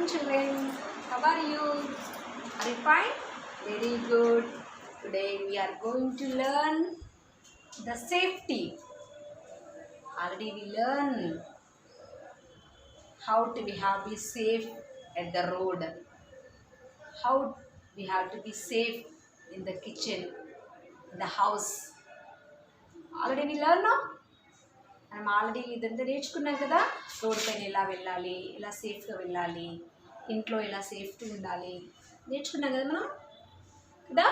morning, children. How are you? Are you fine? Very good. Today we are going to learn the safety. Already we learn how to we have to be safe at the road. How we have to be safe in the kitchen, in the house. Already we learn now. మనం already ఇదంతా నేర్చుకున్నాం కదా. Road పైన ఎలా వెళ్ళాలి, ఎలా సేఫ్గా వెళ్ళాలి, ఇంట్లో ఎలా సేఫ్టీ ఉండాలి నేర్చుకున్నాం కదా మనం కదా.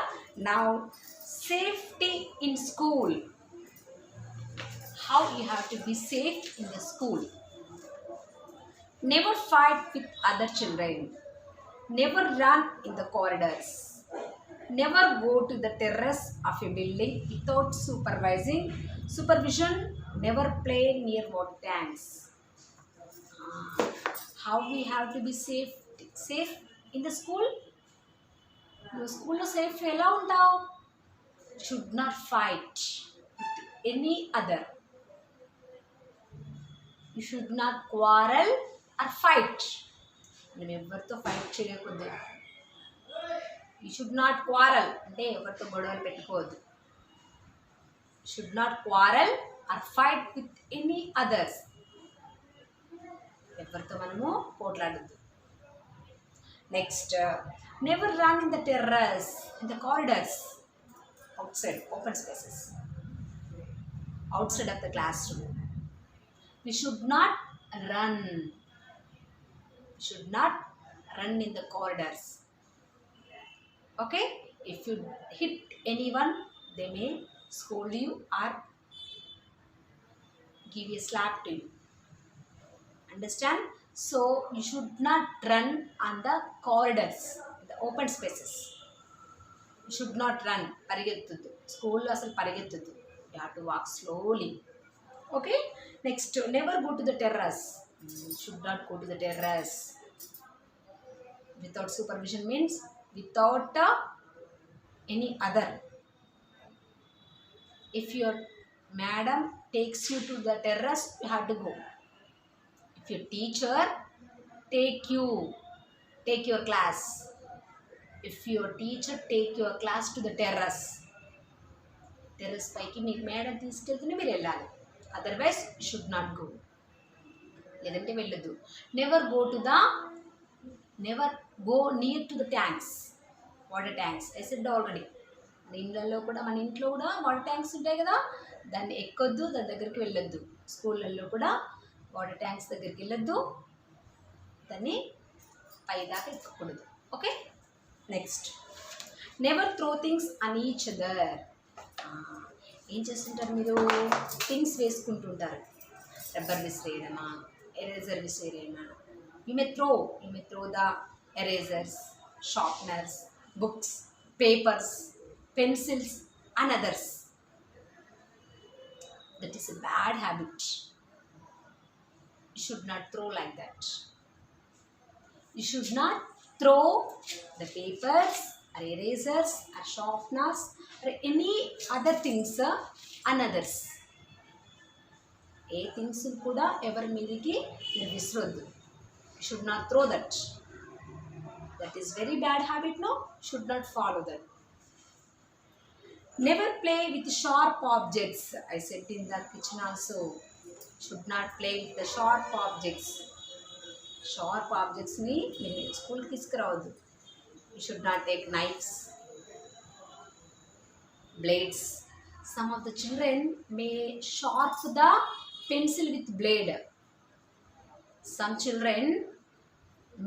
Now safety in school. How you have to be safe in the school. Never fight with other children. Never run in the corridors. Never go to the terrace of a building without supervision. Never play near water tanks. How we have to be safe in the school? No school lo safe ela untav. Should not fight with any other. You should not quarrel or fight. మనం ఎవరితో fight చేయకూడదు. You should not quarrel అంటే ఎవరితో గొడవలు పెట్టుకోవద్దు. Should not quarrel or fight with any others. ఎవరితో మనము పోట్లాడద్దు. Next, never run in the terrace, in the corridors, outside open spaces, outside of the classroom. We should not run. Should not run in the corridors. Okay, if you hit anyone, they may scold you or give a slap to you. Understand? So you should not run on the corridors, the open spaces. You should not run. Parigettuddu. School lo asalu parigettuddu. You have to walk slowly. Okay? Next, never go to the terrace. You should not go to the terrace. Without supervision means without any other. If your madam takes you to the terrace, you have to go. If your teacher take your class, if your teacher take your class to the terrace పైకి మీకు madam తీసుకెళ్తూనే మీరు వెళ్ళాలి. Otherwise you should not go. లేదంటే వెళ్ళొద్దు. Never go near to the tanks, water tanks. I said already. మన ఇంట్లో కూడా water tanks ఉంటాయి కదా, దాన్ని ఎక్కొద్దు, దాని దగ్గరికి వెళ్ళొద్దు. స్కూళ్ళల్లో కూడా వాటర్ ట్యాంక్స్ దగ్గరికి వెళ్ళొద్దు, దాన్ని పైదాకా ఎక్కకూడదు. Okay. Next, never throw things on each other. ఏం చేస్తుంటారు మీరు? థింగ్స్ వేసుకుంటుంటారు. రబ్బర్ విసిరేయడమా, ఎరేజర్ విసిరేయడమా. You may throw the erasers, sharpeners, books, papers, pencils and others. That is a bad habit. You should not throw like that. You should not throw the papers or erasers or sharpeners or any other things and others. A things కూడా ఎవరి మీదకి మీరు విసిరొద్దు. Should not throw that. That is very bad habit. No, should not follow that. Never play with sharp objects. I said in the kitchen also. Should not play with the sharp objects. Sharp objects ni school ki తీసుకురావద్దు. You should not take knives, blades. Some of the children may sharp the pencil with blade. Some children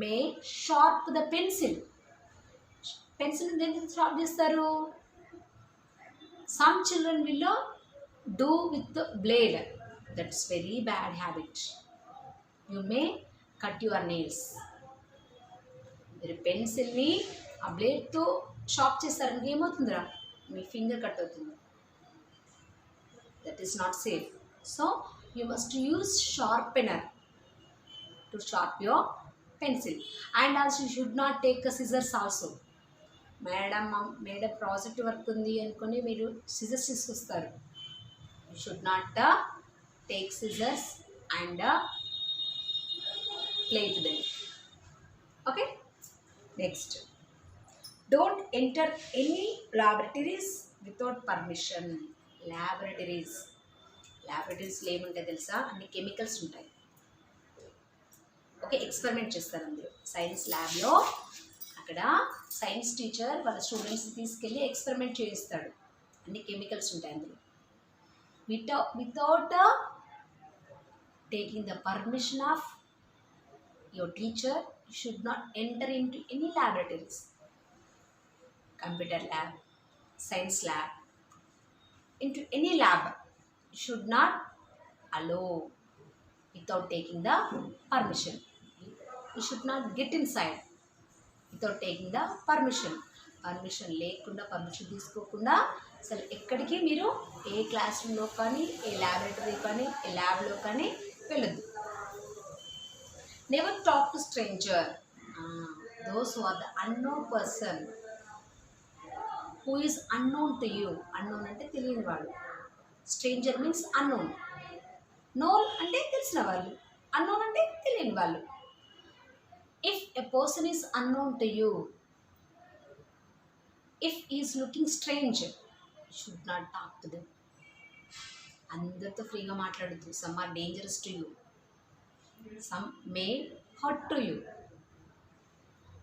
may sharp the pencil. Pencil దేనికి sharp చేస్తారు? Some children will do with the blade. That's very bad habit. You may cut your nails. మీరు పెన్సిల్ని ఆ బ్లేడ్తో sharp చేస్తారని ఏమవుతుందిరా? మీ finger cut అవుతుంది. That is not safe. So you must use sharpener to sharp your pencil. And also you should not take a scissors also. Madam project work ఉంది అనుకుని మీరు scissors తీసుకొస్తారు. You should not take scissors and play with them. Next, don't enter any laboratories without permission. ల్యాబొరేటరీస్లో ఏముంటాయి తెలుసా? అన్ని chemicals ఉంటాయి. Okay, experiment చేస్తారు అందులో. సైన్స్ ల్యాబ్లో అక్కడ సైన్స్ టీచర్ వాళ్ళ స్టూడెంట్స్ని తీసుకెళ్ళి ఎక్స్పెరిమెంట్ చేయిస్తాడు. అన్ని కెమికల్స్ ఉంటాయి అందులో. Without taking the permission of your teacher, you should not enter in to any laboratories. Computer lab, science lab, into any lab, you should not allow without taking the permission. You should not get inside without taking the permission. Permission లేకుండా, permission తీసుకోకుండా అసలు ఎక్కడికి మీరు ఏ class రూమ్లో కానీ, ఏ laboratory కానీ, ఏ ల్యాబ్లో కానీ వెళ్ళొద్దు. Never talk to stranger. Those who are the unknown person, who is unknown to you. Unknown అంటే తెలియని వాడు. Stranger means unknown. నోన్ అంటే తెలిసిన వాళ్ళు, అన్నోన్ అంటే తెలియని వాళ్ళు. If a person is unknown to you, if is looking strange, should not talk to them. అందరితో ఫ్రీగా మాట్లాడద్దు. Some are dangerous to you, some may hurt to you.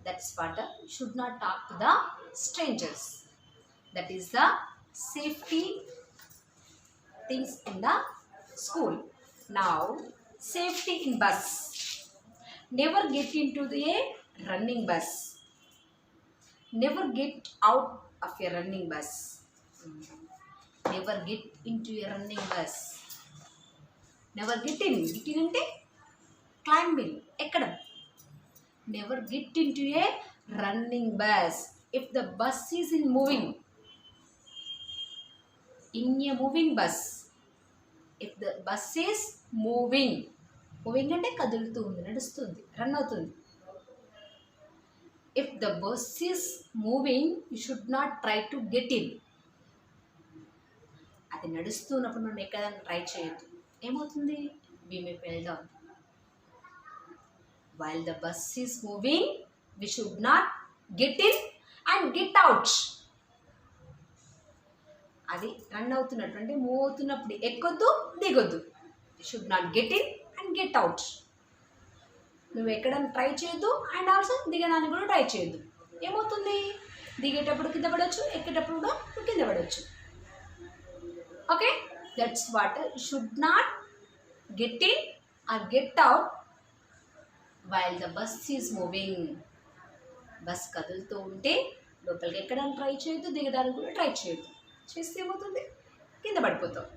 That's what should not talk to the strangers. That is the safety things in the school. Now, safety in bus. Never get into the running bus. Never get out of a running bus. Never get into a running bus. Never get in. Get in ante climbing, ekkadam. Never get into a running bus. If the bus is in moving, in a moving bus, if the bus is moving అంటే కదులుతూ ఉంది, నడుస్తుంది, run అవుతుంది. If the bus is moving, you should not try to get in. అది నడుస్తున్నప్పుడు మనం ఎక్కడైనా try చేయొద్దు. ఏమవుతుంది? we may fall down. While the bus is moving, we should not get in and get out. అది run అవుతున్నట్టు అంటే move అవుతున్నప్పుడు ఎక్కొద్దు, దిగొద్దు. You should not get in and get out. నువ్వు ఎక్కడానికి ట్రై చేయొద్దు, అండ్ ఆల్సో దిగడానికి కూడా ట్రై చేయొద్దు. ఏమవుతుంది? దిగేటప్పుడు కింద పడవచ్చు, ఎక్కేటప్పుడు కూడా నువ్వు కింద పడవచ్చు. Okay, that's what. You should not get in or get out while the bus is moving. Bus కదులుతూ ఉంటే లోపలికి ఎక్కడానికి ట్రై చేయొద్దు, దిగడానికి కూడా ట్రై చేయొద్దు. చేస్తే ఏమవుతుంది? కింద పడిపోతావు.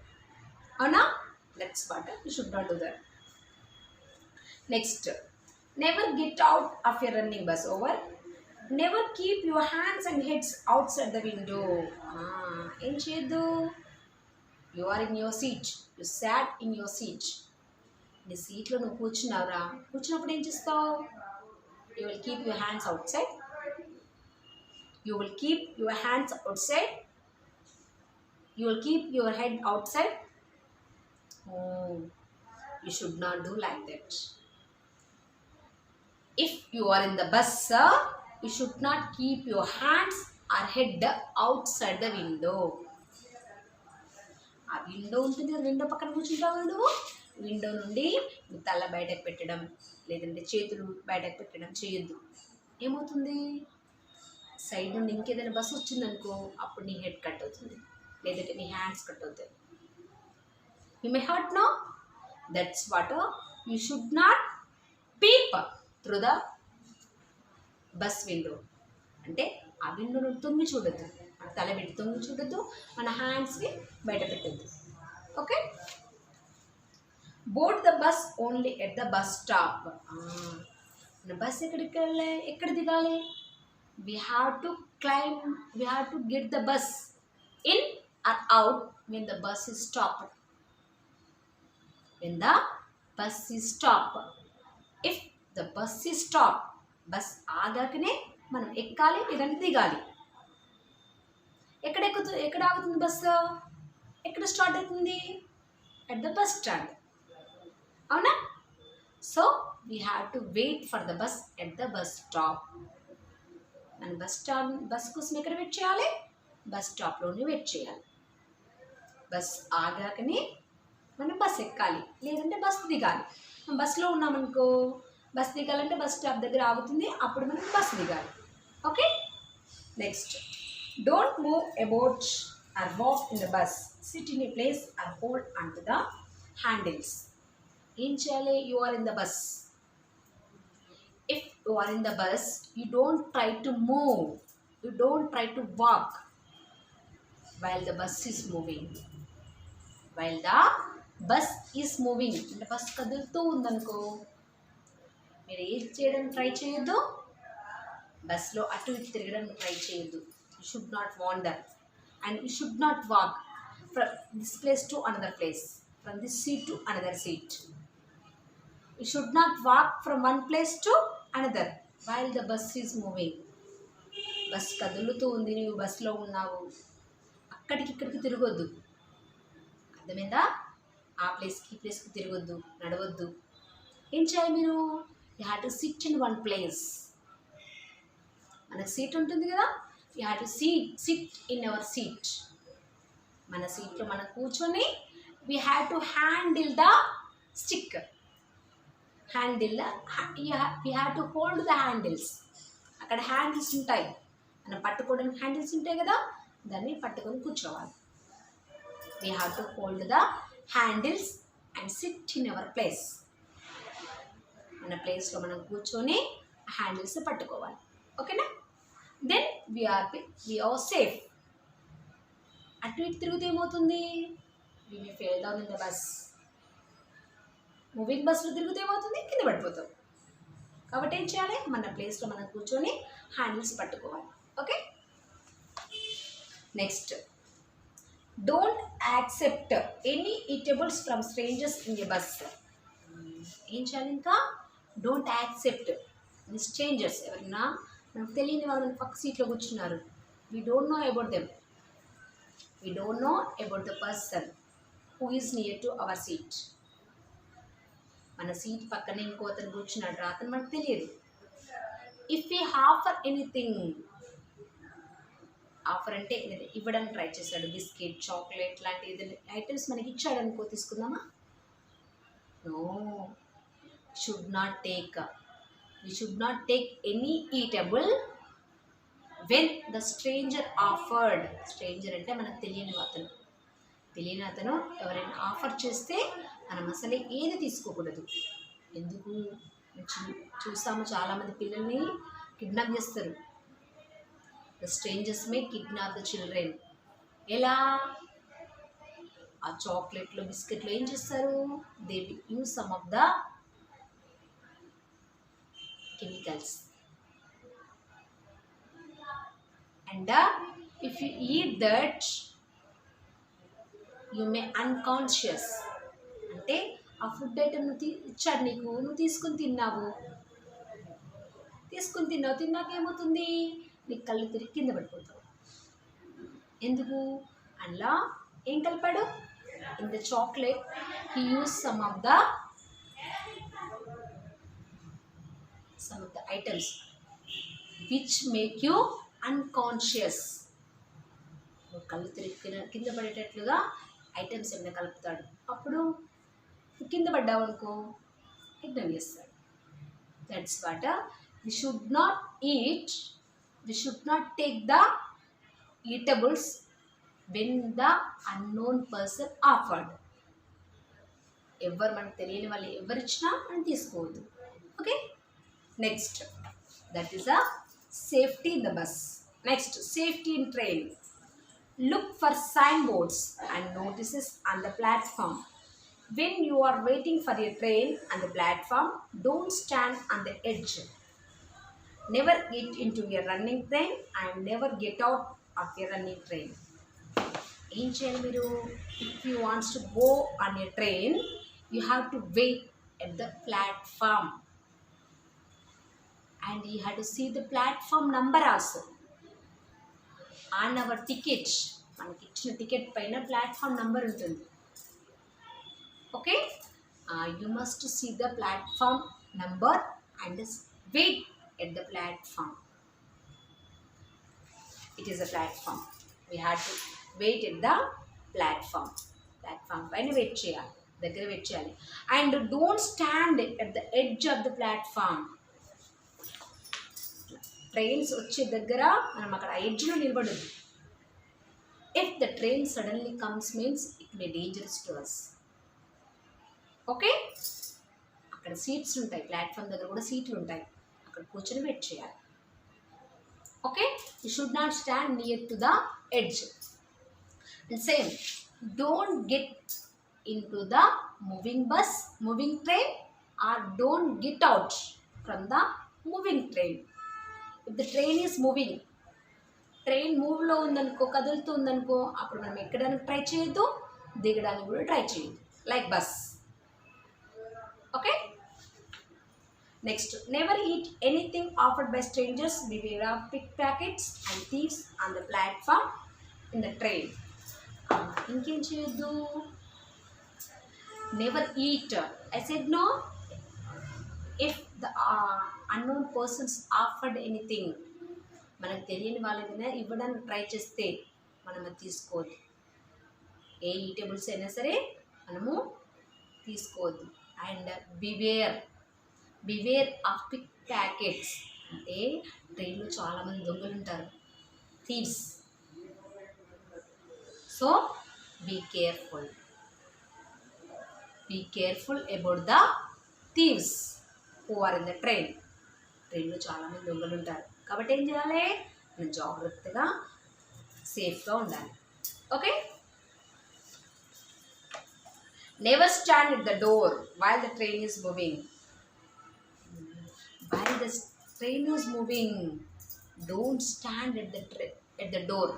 అవునా? That's what you should not do that. Next, never get out of a running bus. Over. Never keep your hands and heads outside the window. ఏం చేయొద్దు? You are in your seat, you sat in your seat. నీ సీట్లో నువ్వు కూర్చున్నావురా, కూర్చున్నప్పుడు ఏం చేస్తావు? You will keep your hands outside. You will keep your hands outside. You will keep your head outside. Oh, you should not do like that. If you are in the bus, you should not keep your hands or head outside the window. ఆ window ఉంటుంది, window పక్కన కూర్చుంటావు నువ్వు. Window నుండి నువ్వు తల బయటకు పెట్టడం, లేదంటే చేతులు బయటకు పెట్టడం చేయొద్దు. ఏమవుతుంది? సైడ్ నుండి ఇంకేదైనా బస్సు వచ్చిందనుకో, అప్పుడు నీ హెడ్ కట్ అవుతుంది, లేదంటే నీ హ్యాండ్స్ కట్ అవుతాయి. You may hurt no. That's what you should not peep through the bus window. అంటే ఆ విండోను తొంగి చూడొద్దు, మన తల పెట్టి తొంగి చూడొద్దు, మన హ్యాండ్స్ని బయట పెట్టద్దు. Okay. Board the bus only at the bus stop. మన బస్ ఎక్కడికి వెళ్ళాలి, ఎక్కడ దిగాలి? We have to climb, we have to get the bus in or out when the bus is stopped. When the bus is stopped. If the bus is stopped, bus ఆగాకనే మనం ఎక్కాలి, లేదంటే దిగాలి. ఎక్కడ ఆగుతుంది బస్సు? ఎక్కడ స్టార్ట్ అవుతుంది? at the bus stand. అవునా? So we have to wait for the bus at the bus stop. మనం బస్ కోసం ఎక్కడ వెయిట్ చేయాలి? బస్ స్టాప్లోనే వెయిట్ చేయాలి. బస్ ఆగాకనే మనం బస్ ఎక్కాలి, లేదంటే బస్ దిగాలి. మనం బస్సులో ఉన్నామనుకో, బస్ దిగాలంటే బస్ స్టాప్ దగ్గర ఆగుతుంది, అప్పుడు మనం బస్ దిగాలి. Okay. Next, don't move about or walk in the bus, sit in a place or hold on to the handles. ఏం చేయాలి? You are in the bus. If you are in the bus, you don't try to move, you don't try to walk while the bus is moving. While the bus is moving, అంటే bus కదులుతూ ఉందనుకో, మీరు ఏం చేయడానికి try చేయొద్దు, బస్లో అటు ఇటు తిరగడానికి ట్రై చేయొద్దు. You should not wander and you should not walk from this place to another place, from this seat to another seat. You should not walk from one place to another while the bus is moving. Bus కదులుతూ ఉంది, నువ్వు బస్లో ఉన్నావు, అక్కడికి ఇక్కడికి తిరగొద్దు. అర్థమైందా? ఆ ప్లేస్కి ఈ ప్లేస్కి తిరగొద్దు, నడవద్దు. ఏం చేయాలి మీరు? You have to sit in one place. మనకు సీట్ ఉంటుంది కదా, you have to sit in our seat. మన సీట్లో మనం కూర్చొని we have to handle the stick. We have to hold the handles. అక్కడ హ్యాండిల్స్ ఉంటాయి, మనం పట్టుకోవడానికి హ్యాండిల్స్ ఉంటాయి కదా, దాన్ని పట్టుకొని కూర్చోవాలి. We have to hold the handles and sit in our place. మన ప్లేస్లో మనం కూర్చొని హ్యాండిల్స్ పట్టుకోవాలి. ఓకేనా? Then we are safe. అటు ఇటు తిరుగుతూ ఏమవుతుంది? We may fail down in the bus. Moving బస్లో తిరుగుతూ ఏమవుతుంది? కింద పడిపోతాం. కాబట్టి ఏం చేయాలి? మన ప్లేస్లో మనం కూర్చొని హ్యాండిల్స్ పట్టుకోవాలి. Okay. Next, don't accept any eatables from strangers in a bus. ఏం చేయాలి? ఇంకా డోంట్ యాక్సెప్ట్ స్ట్రేంజర్స్. ఎవరైనా మనకు తెలియని వాళ్ళు పక్క సీట్లో కూర్చున్నారు, we don't know about them, we don't know about the person who is near to our seat. మన సీట్ పక్కనే ఇంకో అతను కూర్చున్నాడు, అతను మనకు తెలియదు. If you offer anything, offer అంటే ఇవ్వడానికి ట్రై చేశాడు, బిస్కెట్, చాక్లెట్ లాంటి ఏదైనా ఐటమ్స్ మనకి ఇచ్చాడు అనుకో, తీసుకుందామా? No, should not take. You should not take any eatable when the stranger offered. Stranger అంటే మనకు తెలియని అతను ఎవరైనా ఆఫర్ చేస్తే మనం అసలే ఏది తీసుకోకూడదు. ఎందుకు? చూసాము చాలామంది పిల్లల్ని కిడ్నాప్ చేస్తారు. The strangers may kidnap the children. ఎలా? ఆ చాక్లెట్లు, బిస్కెట్లు ఏం చేస్తారు? They use some of the chemicals. And if you eat that you may unconscious. అంటే ఆ ఫుడ్ ఐటమ్ ఇచ్చాడు నీకు, నువ్వు తీసుకుని తిన్నావు, తిన్నాక ఏమవుతుంది? నీకు కళ్ళు తిరిగి కింద పడిపోతావు. ఎందుకు? అలా ఏం కలిపాడు? In the chocolate he use some of the items which make you unconscious. కళ్ళు తిరిగి కింద పడేటట్లుగా ఐటమ్స్ ఏమైనా కలుపుతాడు, అప్పుడు కింద పడ్డావు అనుకో ఇగ్నోర్ చేస్తాడు. That's what we should not take the eatables when the unknown person offered. ఎవరు మనకు తెలియని వాళ్ళు ఎవరు ఇచ్చినా మనం తీసుకోవద్దు. Okay. Next, that is a safety in the bus. Next, safety in train. Look for sign boards and notices on the platform. When you are waiting for a train on the platform, don't stand on the edge. Never get into a running train and never get out of a running train. ఏం చేయాలి మీరు? If you want to go on a train, you have to wait at the platform and you have to see the platform number also on our ticket. మనకి ఇచ్చిన ticket పైన platform number ఉంటుంది. Okay, you must see the platform number and wait at the platform. It is a platform. We had to wait at the platform. Platform పైన wait చేయాలి, దగ్గర wait చేయాలి. And don't stand at the edge of the platform. Trains వచ్చే దగ్గర మనం అక్కడ ఎడ్జ్లో నిలబడద్దు. If the train suddenly comes means it may dangerous to us. Okay, అక్కడ సీట్స్ ఉంటాయి, ప్లాట్ఫామ్ దగ్గర కూడా సీట్లు ఉంటాయి, అక్కడ కూర్చొని వెయిట్ చేయాలి. Okay, you should not stand near to the edge. And same, don't get in to the moving bus, moving train, or don't get out from the moving train. If the train is moving, train మూవ్లో ఉందనుకో, కదులుతూ ఉందనుకో, అప్పుడు మనం ఎక్కడానికి try చేయొద్దు, దిగడానికి కూడా ట్రై చేయొద్దు, like bus. Okay, next, never eat anything offered by strangers, beware of pickpockets and thieves on the platform in the train. ఇంకేం చేయొద్దు, never eat. I said no. If the unknown persons offered anything, మనకు తెలియని వాళ్ళైనా ఇవ్వడానికి try చేస్తే మనం అది తీసుకోవద్దు. ఏ ఈటబుల్స్ అయినా సరే మనము తీసుకోవద్దు. And beware of pickpockets, అంటే ట్రైన్లో చాలామంది దొంగలు ఉంటారు, thieves. So be careful about the thieves who are in the train. ట్రైన్లో చాలామంది దొంగలు ఉంటారు కాబట్టి ఏం చేయాలి, మనం జాగ్రత్తగా సేఫ్గా ఉండాలి. Okay, never stand at the door while the train is moving. While the train is moving, don't stand at the door.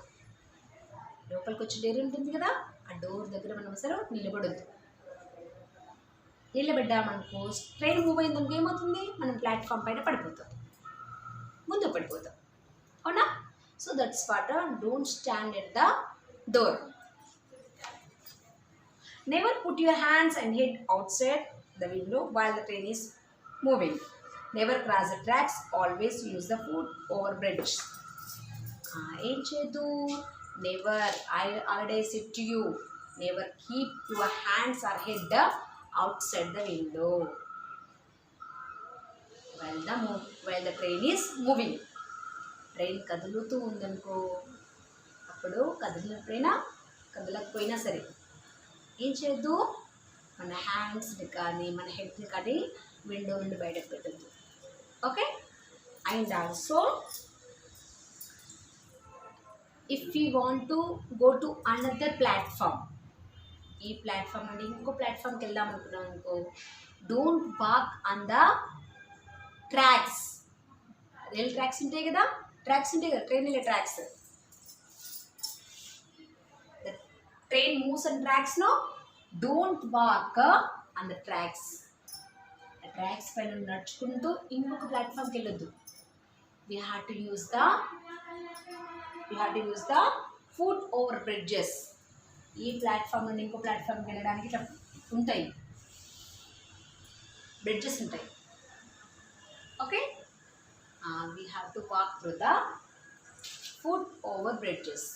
లోపలికి వచ్చే డోర్ ఉంటుంది కదా, ఆ డోర్ దగ్గర మనం అసలు నిలబడొద్దు. నిలబడ్డామనుకో, ట్రైన్ మూవ్ అయిందనుకో ఏమవుతుంది, మనం ప్లాట్ఫామ్ పైన పడిపోతాం, ముందు పడిపోతాం, అవునా? So that's what, don't stand at the door. Never put your hands and head outside the window while the train is moving. Never cross the tracks, always use the foot over bridge. ఏం చేయదు, never, I already said to you, never keep your hands or head outside the window while the train is moving. Train కదులుతూ ఉందనుకో, అప్పుడు కదలకపోయినా సరే ఏం చేయొద్దు, మన హ్యాండ్స్ని కానీ మన హెడ్ని కానీ విండో నుండి బయటకు పెట్టద్దు. Okay, and also if you want to go to another platform, ఈ ప్లాట్ఫామ్ నుండి ఇంకో ప్లాట్ఫామ్కి వెళ్దాం అనుకున్నాం అనుకో, don't walk on the tracks. Rail tracks ఉంటాయి కదా, ట్రైన్ వెళ్ళే tracks. The train moves and tracks no, don't walk on the tracks. Tracks పైన నడుచుకుంటూ ఇంకొక ప్లాట్ఫామ్కి వెళ్ళొద్దు. We have to use the foot over bridges. ఈ ప్లాట్ఫామ్ నుండి ఇంకో ప్లాట్ఫామ్కి వెళ్ళడానికి ఇట్లా ఉంటాయి, బ్రిడ్జెస్ ఉంటాయి. Okay, we have to walk through the foot over bridges.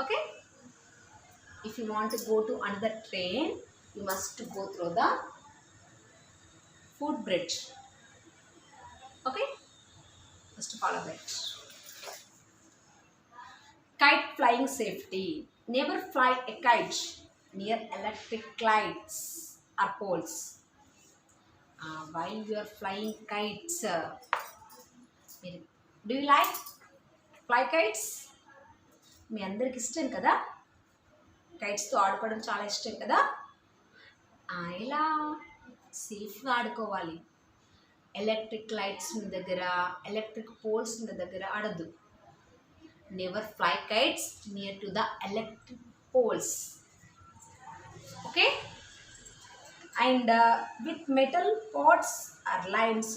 Okay, if you want to go to another train, you must go through the foot bridge. Okay, must follow that. Kite flying safety. Never fly a kite near electric lights or poles. While you are flying kites, do you like fly kites? మీ అందరికి ఇష్టం కదా, కైట్స్తో ఆడుకోవడం చాలా ఇష్టం కదా. ఇలా సేఫ్గా ఆడుకోవాలి. ఎలక్ట్రిక్ లైట్స్ దగ్గర, ఎలక్ట్రిక్ పోల్స్ దగ్గర ఆడద్దు. Never fly kites near to the electric poles. Okay, and with metal pots or lines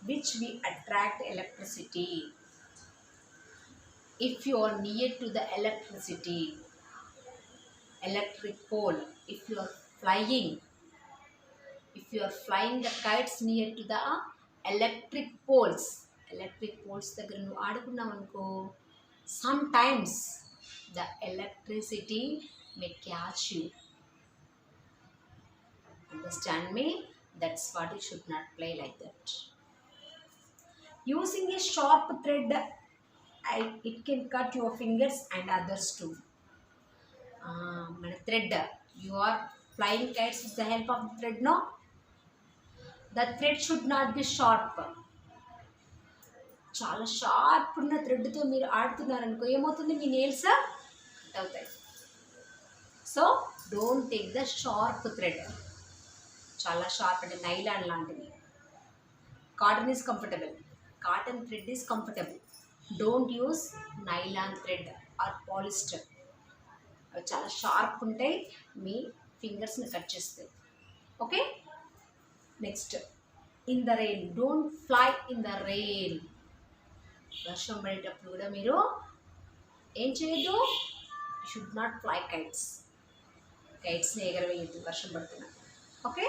which we attract electricity. If you are near to the electric pole, if you are flying the kites near to the electric poles దగ్గర నువ్వు ఆడుకున్నావు అనుకో, Sometimes the electricity may catch you. Understand me? That's what you should not play like that. Using a sharp thread, it can cut your fingers and others too. మన thread, you are flying kites with the help of the thread, no? The thread should not be sharp. చాలా sharp ఉన్న థ్రెడ్తో మీరు ఆడుతున్నారనుకో ఏమవుతుంది, మీ nails cut అవుతాయి. So don't take the sharp thread. చాలా షార్ప్ అంటే నైలాన్ లాంటివి. Cotton is comfortable, cotton thread is comfortable. Don't use nylon thread or polyester. అవి చాలా షార్ప్ ఉంటాయి, మీ ఫింగర్స్ని కట్ చేస్తాయి. Okay, next in the rain. Don't fly in the rain. వర్షం పడేటప్పుడు కూడా మీరు ఏం చేయొద్దు, షుడ్ నాట్ ఫ్లై కైట్స్. కైట్స్ని ఎగరవేయద్దు వర్షం పడుతున్నా. Okay,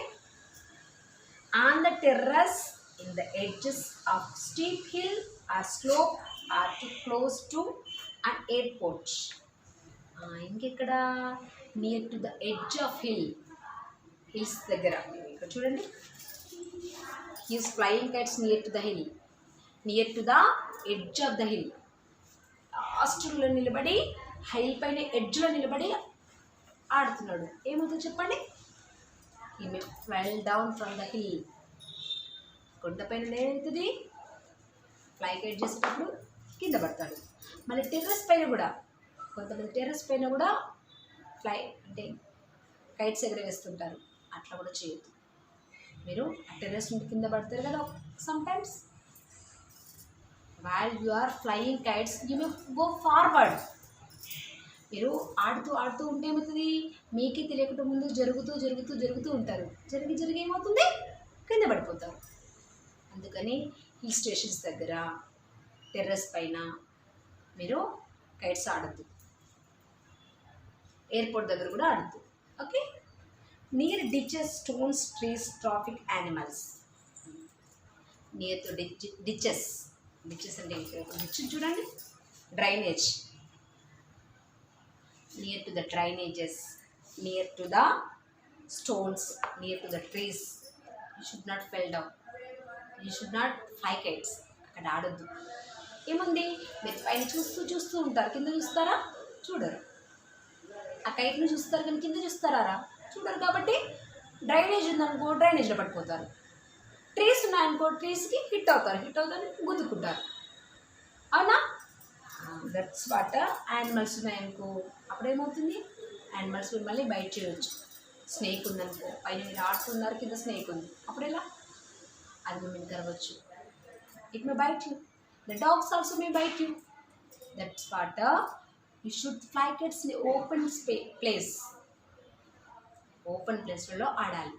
on the terrace, in the edges of steep hill or slope or too close to an airport. ఇంకెక్కడ, near to the edge of hills దగ్గర. ఇక్కడ చూడండి, he's flying kites near to the hill, near to the edge of the hill. లాస్ట్లో నిలబడి, Hail పైన ఎడ్జ్లో నిలబడి ఆడుతున్నాడు. ఏమవుతుంది చెప్పండి, he may fell down from the hill. కొండపైన ఏమవుతుంది, ఫ్లై కైట్ చేసేటప్పుడు కింద పడతాడు. మళ్ళీ టెర్రస్ పైన కూడా, కొంతమంది టెర్రస్ పైన కూడా ఫ్లై అంటే కైట్స్ ఎగరవేస్తుంటారు. అట్లా కూడా చేయొద్దు. మీరు టెర్రస్ నుండి కింద పడతారు కదా sometimes. while you are flying kites you may go forward. మీరు ఆడుతూ ఉంటే ఏమవుతుంది, మీకే తెలియకుండా ముందు జరుగుతూ ఉంటారు. జరిగి ఏమవుతుంది, కింద పడిపోతారు. అందుకని హిల్ స్టేషన్స్ దగ్గర, టెర్రస్ పైన మీరు కైట్స్ ఆడద్దు. ఎయిర్పోర్ట్ దగ్గర కూడా ఆడద్దు. Okay, near ditches, stones, trees, traffic, animals. Near to ditches అంటే డిచ్ చూడండి, drainage. Near to the drainages, near to the stones, near to the trees. You should not fell down, you should not fly kites. అక్కడ ఆడొద్దు. ఏముంది, మీరు పైన చూస్తూ ఉంటారు, కింద చూస్తారా, చూడరు. ఆ కైట్ను చూస్తారు కానీ కింద చూస్తారా, చూడరు. కాబట్టి డ్రైనేజ్ ఉందనుకో, డ్రైనేజ్లో పడిపోతారు. ట్రీస్ ఉన్నాయనుకో, ట్రీస్కి హిట్ అవుతారు, గుద్దుకుంటారు. అవునా? That's what. యానిమల్స్ ఉన్నాయనుకో, అప్పుడేమవుతుంది, యానిమల్స్ మిమ్మల్ని బైట్ చేయవచ్చు. స్నేక్ ఉందనుకో, పైన మీరు ఆడుతున్నారు, కింద స్నేక్ ఉంది, అప్పుడు ఎలా, అది మిమ్మల్ని కరవచ్చు. It may bite you. The dogs also may bite you. That's what. You should fly kites in open place. Open ప్లేస్లలో ఆడాలి.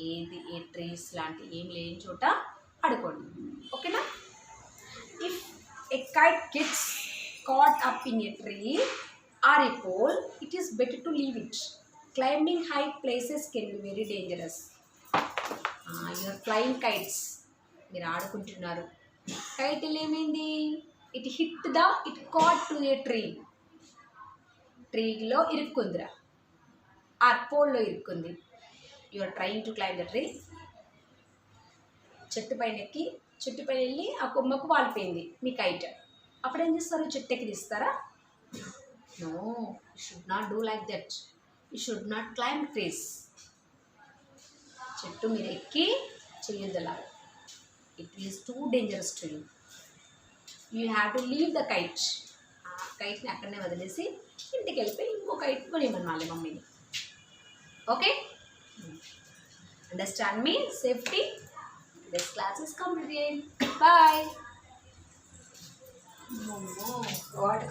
ఏ ట్రీస్ లాంటి ఏం లేని చోట ఆడుకోండి. ఓకేనా? If a kite gets caught up in a tree or a pole, it is better to leave it. Climbing high places can be very dangerous. Your flying kites, మీరు ఆడుకుంటున్నారు, కైట్ ఏమైంది, ఇట్ కాట్ టు ఏ ట్రీలో ఇరుక్కుందిరా, ఆ పోల్లో ఇరుక్కుంది. You are trying to climb the tree. చెట్టు పైన వెళ్ళి ఆ కొమ్మకు వాలిపోయింది మీ కైట్. అప్పుడు ఏం చేస్తారు, చెట్టు ఎక్కి తీస్తారా? No, you should not do like that. You should not climb trees. చెట్టు మీరు ఎక్కి చెయ్యొద్దులా. It is too dangerous to you. You have to leave the kite. ఆ కైట్ని అక్కడనే వదిలేసి ఇంటికి వెళ్ళిపోయి ఇంకో కైట్ కొనివ్వమనాలి మమ్మీని. Okay, understand me? Safety. This class is completed. Bye. What?